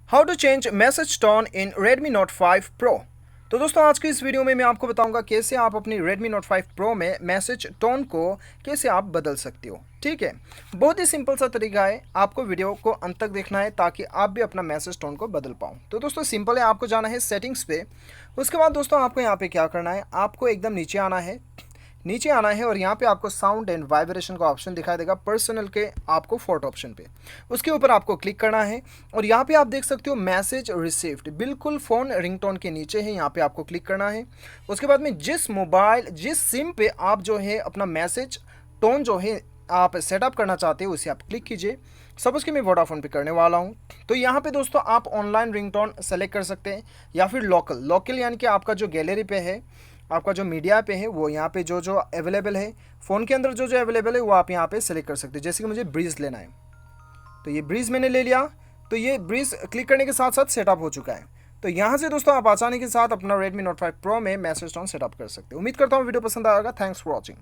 How to change message tone in Redmi Note 5 Pro। तो दोस्तों आज की इस वीडियो में मैं आपको बताऊंगा कैसे आप अपनी Redmi Note 5 Pro में मैसेज टोन को कैसे आप बदल सकते हो। ठीक है, बहुत ही सिंपल सा तरीका है, आपको वीडियो को अंत तक देखना है ताकि आप भी अपना मैसेज टोन को बदल पाओ। तो दोस्तों सिंपल है, आपको जाना है सेटिंग्स पे। उसके बाद दोस्तों आपको यहाँ पे क्या करना है, आपको एकदम नीचे आना है और यहाँ पे आपको साउंड एंड वाइब्रेशन का ऑप्शन दिखाई देगा पर्सनल के आपको फोर्थ ऑप्शन पे। उसके ऊपर आपको क्लिक करना है और यहाँ पे आप देख सकते हो मैसेज रिसीव्ड, बिल्कुल फ़ोन रिंगटोन के नीचे है, यहाँ पे आपको क्लिक करना है। उसके बाद में जिस सिम पे आप जो है अपना मैसेज टोन जो है आप सेटअप करना चाहते हो उसे आप क्लिक कीजिए। सपोज़ कि मैं वोडाफोन पे करने वाला हूँ, तो यहाँ पे दोस्तों आप ऑनलाइन रिंगटोन सेलेक्ट कर सकते हैं या फिर लोकल यानी कि आपका जो गैलरी पे है, आपका जो मीडिया पे है, वो यहाँ पे जो जो अवेलेबल है फ़ोन के अंदर जो जो अवेलेबल है वो आप यहाँ पे सेलेक्ट कर सकते हैं। जैसे कि मुझे ब्रीज लेना है, तो ये ब्रीज मैंने ले लिया। तो ये ब्रीज क्लिक करने के साथ साथ सेटअप हो चुका है। तो यहाँ से दोस्तों आप आसानी के साथ अपना Redmi Note 5 Pro में मैसेज टोन सेटअप कर सकते हैं। उम्मीद करता हूँ वीडियो पसंद आएगा। Thanks for watching.